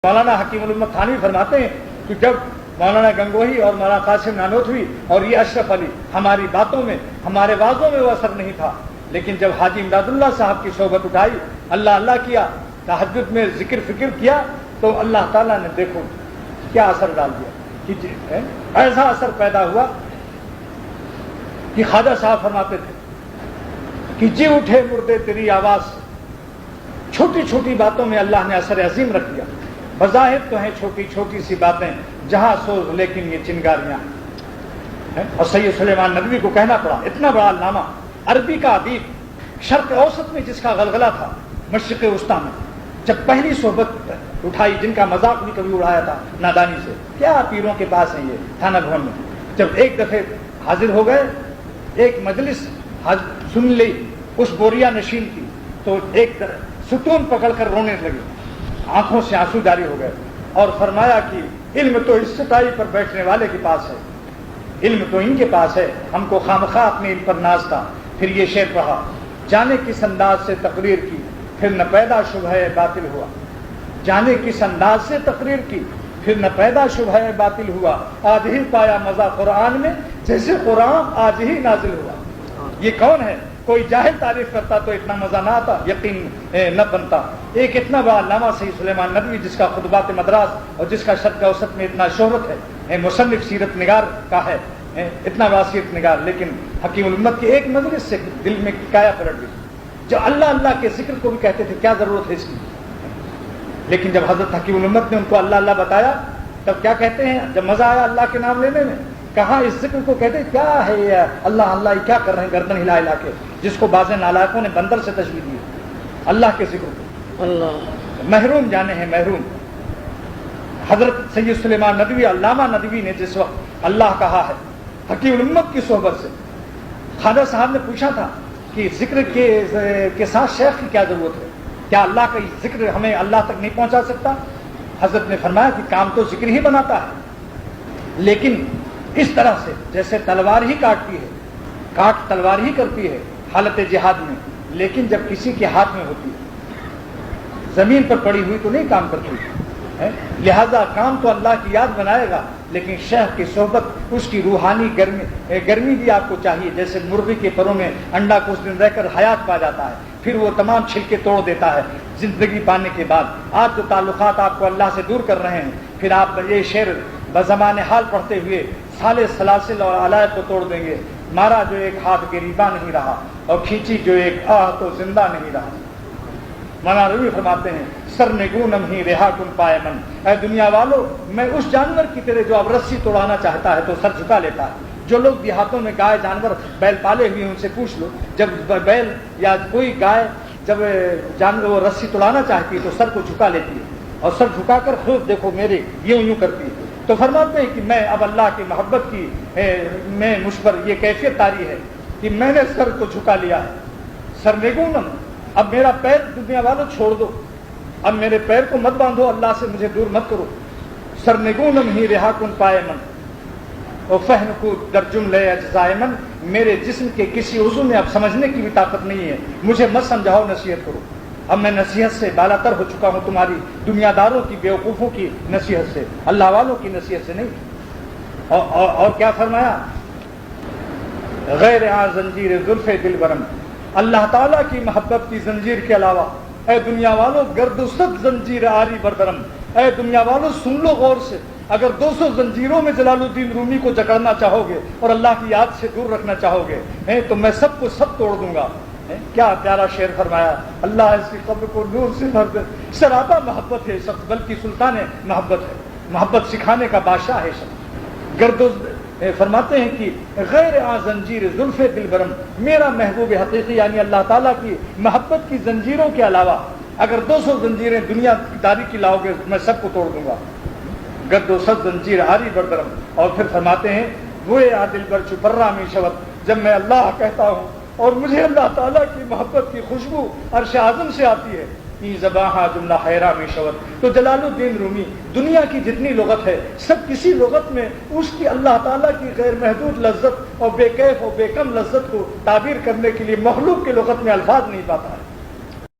مولانا حکیم الامت تھانوی فرماتے ہیں کہ جب مولانا گنگوہی اور مولانا قاسم نانوتوی اور یہ اشرف علی ہماری باتوں میں ہمارے وعظوں میں وہ اثر نہیں تھا، لیکن جب حاجی امداد اللہ صاحب کی صحبت اٹھائی، اللہ اللہ کیا، تہجد میں ذکر فکر کیا، تو اللہ تعالیٰ نے دیکھو کیا اثر ڈال دیا کہ ایسا اثر پیدا ہوا کہ خواجہ صاحب فرماتے تھے کہ جی اٹھے مردے تیری آواز سے، چھوٹی چھوٹی باتوں میں اللہ نے اثر عظیم رکھ دیا۔ بظاہر تو ہیں چھوٹی چھوٹی سی باتیں جہاں سوز، لیکن یہ چنگاریاں ہیں۔ اور سید سلیمان ندوی کو کہنا پڑا، اتنا بڑا علامہ، عربی کا ادیب، شرق اوسط میں جس کا غلغلہ تھا، مشرق وسطیٰ میں جب پہلی صحبت اٹھائی، جن کا مذاق بھی کبھی اڑایا تھا نادانی سے، کیا پیروں کے پاس ہیں یہ تھانہ بھون میں، جب ایک دفعہ حاضر ہو گئے، ایک مجلس سن لی اس بوریا نشین کی، تو ایک ستون پکڑ کر رونے لگے، آنکھوں سے آنسو جاری ہو گئے، اور فرمایا کہ علم تو اس چٹائی پر بیٹھنے والے کے پاس ہے، علم تو ان کے پاس ہے، ہم کو خامخواہ اپنے علم پر ناز تھا۔ پھر یہ شعر پڑھا، جانے کس انداز سے تقریر کی، پھر نہ پیدا شبہ باطل ہوا، جانے کس انداز سے تقریر کی، پھر نہ پیدا شبہ باطل ہوا، آج ہی پایا مزہ قرآن میں جیسے قرآن آج ہی نازل ہوا۔ یہ کون ہے؟ کوئی جاہل تعریف کرتا تو اتنا مزہ نہ آتا، یقین نہ بنتا۔ ایک اتنا بڑا علامہ سید سلیمان ندوی، جس کا خطبات مدراس اور جس کا شرق اوسط میں اتنا شہرت ہے، مصنف سیرت نگار کا ہے، اتنا بڑا سیرت نگار، لیکن حکیم الامت کے ایک مجلس سے دل میں کایا پلٹ گئی۔ جو اللہ اللہ کے ذکر کو بھی کہتے تھے کیا ضرورت ہے اس کی، لیکن جب حضرت حکیم الامت نے ان کو اللہ اللہ بتایا، تب کیا کہتے ہیں؟ جب مزہ آیا اللہ کے نام لینے میں، کہاں اس ذکر کو کہتے ہیں کیا ہے یہ اللہ اللہ کیا کر رہے ہیں گردن ہلا ہلا کے، جس کو بعض نالائقوں نے بندر سے تشبیہ دی، اللہ کے ذکر کو اللہ محروم جانے ہیں محروم۔ حضرت سید سلیمان ندوی، علامہ ندوی نے جس وقت اللہ کہا ہے حکیم الامت کی صحبت سے، خواجہ صاحب نے پوچھا تھا کہ ذکر کے ساتھ شیخ کی کیا ضرورت ہے، کیا اللہ کا ذکر ہمیں اللہ تک نہیں پہنچا سکتا؟ حضرت نے فرمایا کہ کام تو ذکر ہی بناتا ہے، لیکن اس طرح سے جیسے تلوار ہی کاٹتی ہے، کاٹ تلوار ہی کرتی ہے حالت جہاد میں، لیکن جب کسی کے ہاتھ میں ہوتی ہے، زمین پر پڑی ہوئی تو نہیں کام کرتی ہے، لہذا کام تو اللہ کی یاد بنائے گا، لیکن شیخ کی صحبت، اس کی روحانی گرمی بھی آپ کو چاہیے۔ جیسے مرغی کے پروں میں انڈا کچھ دن رہ کر حیات پا جاتا ہے، پھر وہ تمام چھلکے توڑ دیتا ہے زندگی پانے کے بعد۔ آج جو تعلقات آپ کو اللہ سے دور کر رہے ہیں، پھر آپ یہ شعر بزمان حال پڑھتے ہوئے سالے سلاسل اور علائق کو توڑ دیں گے، مارا جو ایک ہاتھ گریباں نہیں رہا، اور کھینچی جو ایک آہ تو زندہ نہیں رہا۔ مولانا رومی فرماتے ہیں، سر نگونم ہی رہا کن پائے من، اے دنیا والو میں اس جانور کی طرح جو اب رسی توڑانا چاہتا ہے تو سر جھکا لیتا ہے۔ جو لوگ دیہاتوں میں گائے جانور بیل پالے ہوئے ان سے پوچھ لو، جب بیل یا کوئی گائے جب جانور وہ رسی توڑانا چاہتی ہے تو سر کو جھکا لیتی ہے، اور سر جھکا کر خود دیکھو میرے یوں یوں کرتی ہے۔ تو فرماتے ہیں کہ میں اب اللہ کی محبت کی میں مجھ پر یہ کیفیت طاری ہے کہ میں نے سر کو جھکا لیا ہے، سر نگونم، اب میرا پیر دنیا والوں چھوڑ دو، اب میرے پیر کو مت باندھو، اللہ سے مجھے دور مت کرو، سر نگونم ہی رہا کن پائے من، اور فہم کو در جملے اجزائے من، میرے جسم کے کسی عضو میں اب سمجھنے کی بھی طاقت نہیں ہے، مجھے مت سمجھاؤ، نصیحت کرو۔ اب میں نصیحت سے بالا تر ہو چکا ہوں، تمہاری دنیا داروں کی بیوقوفوں کی نصیحت سے، اللہ والوں کی نصیحت سے نہیں۔ اور کیا فرمایا؟ غیر زنجیر زلف دل برم، اللہ تعالیٰ کی محبت کی زنجیر کے علاوہ اے دنیا والوں گرد و صد زنجیر آری بردرم، اے دنیا والوں سن لو غور سے، اگر 200 زنجیروں میں جلال الدین رومی کو جکڑنا چاہو گے اور اللہ کی یاد سے دور رکھنا چاہو گے تو میں سب کو سب توڑ دوں گا۔ کیا پیارا شعر فرمایا، اللہ اس کی قبر کو نور سے بھر دے۔ سراپا محبت ہے شخص، بلکہ سلطان محبت ہے، محبت سکھانے کا بادشاہ ہے شخص۔ گرد فرماتے ہیں کہ غیر زنجیر زلف دل برم، میرا محبوب حقیقی یعنی اللہ تعالیٰ کی محبت کی زنجیروں کے علاوہ اگر 200 زنجیریں دنیا داری کی لاؤ گے میں سب کو توڑ دوں گا۔ گرد و صد زنجیر آری بردرم، اور پھر فرماتے ہیں وہ عادل بر چپرا می شوت، جب میں اللہ کہتا ہوں اور مجھے اللہ تعالیٰ کی محبت کی خوشبو عرش اعظم سے آتی ہے، ای زباں جملہ حیرہ میں شوت، تو جلال الدین رومی دنیا کی جتنی لغت ہے سب کسی لغت میں اس کی اللہ تعالیٰ کی غیر محدود لذت اور بے کیف اور بے کم لذت کو تعبیر کرنے کے لیے مخلوق کی لغت میں الفاظ نہیں پاتا ہے۔